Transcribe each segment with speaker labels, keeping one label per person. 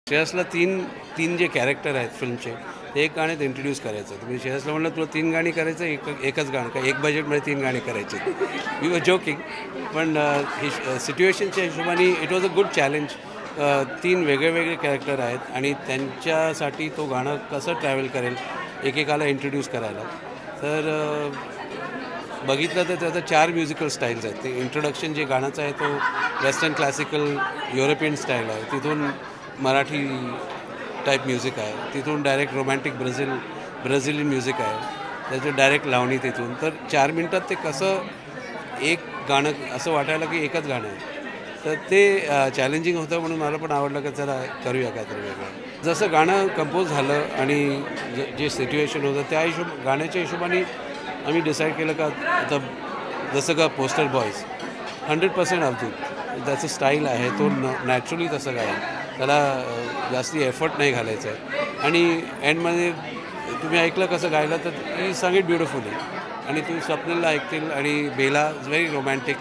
Speaker 1: श्रेयसला तीन तीन जे कॅरेक्टर आहेत फिल्मचे ते एक गाण्यात इंट्रोड्यूस करायचं. तुम्ही श्रेयसला म्हणलं तुला 3 गाणी करायचं, एकच गाणं का एक बजेटमध्ये 3 गाणी करायची. वी वर जोकिंग, पण ही सिच्युएशनच्या हिशोबाने it was a good challenge. 3 वेगळे कॅरेक्टर आहेत आणि त्यांच्यासाठी तो गाणं कसं ट्रॅव्हल करेल एकेकाला इंट्रोड्यूस करायला. तर बघितलं तर त्याचं 4 म्युझिकल स्टाईल्स आहेत. ते इंट्रोडक्शन जे गाण्याचं आहे तो वेस्टर्न क्लासिकल युरोपियन स्टाईल आहे, तिथून मराठी टाईप म्युझिक आहे, तिथून डायरेक्ट रोमॅन्टिक ब्राझिलियन म्युझिक आहे, त्याचं डायरेक्ट लावणी तिथून. तर 4 मिनटात ते कसं एक गाणं असं वाटायला की एकच गाणं आहे. तर ते चॅलेंजिंग होतं, म्हणून मला पण आवडलं की चला करूया काहीतरी वेगळं. जसं गाणं कंपोज झालं आणि जे सिच्युएशन होतं त्या गाण्याच्या हिशोबाने आम्ही डिसाईड केलं का आता जसं का पोस्टर बॉयज 100% अवधूत त्याचं स्टाईल आहे, तो नॅचरली तसं गाईल, त्याला जास्ती एफर्ट नाही घालायचं आहे. आणि एंडमध्ये तुम्ही ऐकलं कसं गायलं तर ही सांगित ब्युटिफुल आहे. आणि तुम्ही स्वप्नीलला ऐकतील आणि बेला इज व्हेरी रोमॅन्टिक.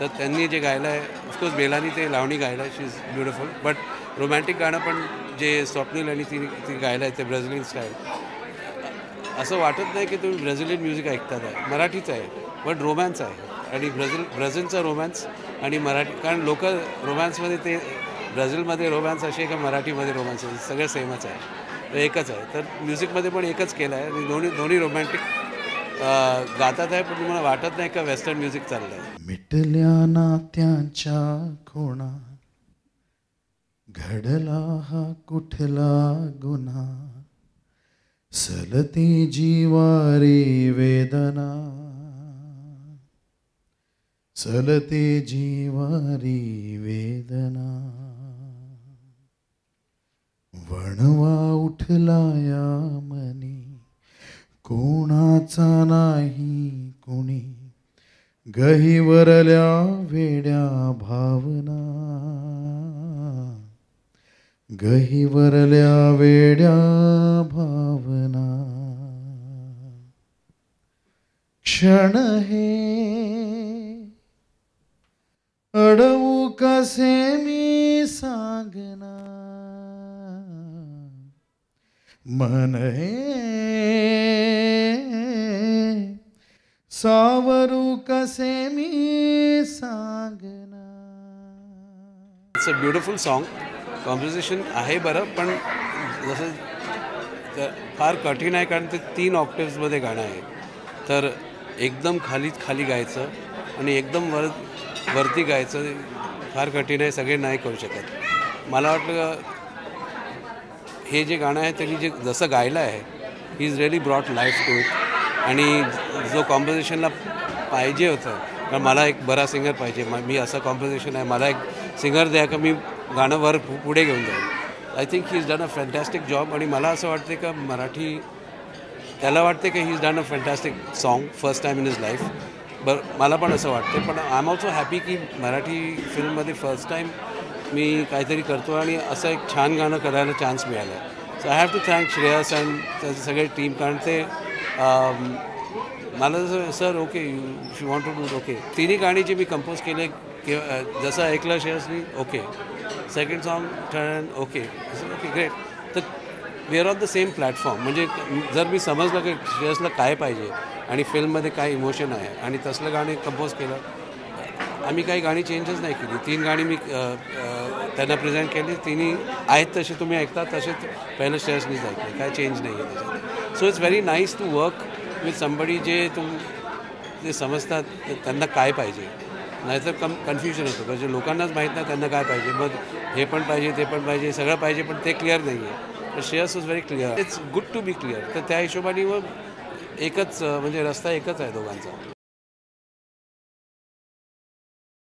Speaker 1: तर त्यांनी जे गायलं आहे, ऑफकोर्स बेलानी ते लावणी गायलं, शी इज ब्युटिफुल. बट रोमॅन्टिक गाणं पण जे स्वप्नील आणि ती गायलं आहे ते ब्राझिलियन स्टाईल, असं वाटत नाही की तुम्ही ब्राझिलियन म्युझिक ऐकतात आहे. मराठीच आहे पण रोमॅन्स आहे. आणि ब्राझीलचा रोमॅन्स आणि मराठी, कारण लोक रोमॅन्समध्ये ते ब्राझीलमध्ये रोमॅन्स असे का मराठीमध्ये रोमॅन्स आहे, सगळं सेमच आहे, तर एकच आहे. तर म्युझिकमध्ये पण एकच केलं आहे आणि दोन्ही रोमॅन्टिक गातात आहे. पण तुम्हाला वाटत नाही का वेस्टर्न म्युझिक चाललं आहे.
Speaker 2: मिटल्या नात्यांच्या खुणा, घडला हा कुठला गुन्हा, सलती जीवारी वेदना, सलती जीवारी वेदना. वणवा उठला या मनी, कोणाचा नाही कुणी, गहिवरल्या वेड्या भावना, गहिवरल्या वेड्या भावना. क्षण हे अडवू कसे मी सांगना, मन हे सावरू कसे मी सांगना.
Speaker 1: It's a beautiful song. Composition आहे बरं, पण जसं फार कठीण आहे, कारण ते 3 ऑक्टेव्समध्ये गाणं आहे. तर एकदम खाली गायचं आणि एकदम वरती गायचं फार कठीण आहे, सगळे नाही करू शकत. मला वाटलं हे जे गाणं आहे त्यांनी जे जसं गायलं आहे, he is really brought life to it. आणि जो कॉम्पोजिशनला पाहिजे होतं, कारण मला एक बरा सिंगर पाहिजे, मी असं कॉम्पोजिशन आहे, मला एक सिंगर द्या का मी गाणं पुढे घेऊन जाईल. I think he is done a fantastic job. आणि मला असं वाटते का मराठी, त्याला वाटते की he is done a fantastic song first time in his life. मला पण असं वाटते. पण आय एम ऑल्सो हॅपी की मराठी फिल्ममध्ये फर्स्ट टाईम मी काहीतरी करतो आणि असं एक छान गाणं करायला चान्स मिळाला आहे. So I have to thank Shreyas and त्याचे सगळे टीम, कारण ते मला sir okay you want to do okay. 3 गाणी जे मी कंपोज केले, जसं ऐकलं श्रेयसनी okay, second song turn okay okay great. तर we are on the same platform. म्हणजे जर मी समजलं की श्रेयसला काय पाहिजे आणि फिल्ममध्ये काय इमोशन आहे आणि तसलं गाणे कंपोज केलं, आम्ही काही गाणी चेंजच नाही केली. 3 गाणी मी त्यांना प्रेझेंट केली, 3 आहेत तसे तुम्ही ऐकता तसेच पहिलं श्रेयसनीच ऐकले, काय चेंज नाही आहे त्याच्यात. So it's very nice to work with somebody जे समजतात त्यांना काय पाहिजे. नाहीतर कन्फ्युजन होतं, म्हणजे लोकांनाच माहीत नाही त्यांना काय पाहिजे, मग हे पण पाहिजे ते पण पाहिजे सगळं पाहिजे, पण ते क्लिअर नाही आहे. तर Shreyas is very clear. It's good to be clear. तर त्या हिशोबाने मग एकच म्हणजे रस्ता एकच आहे दोघांचा.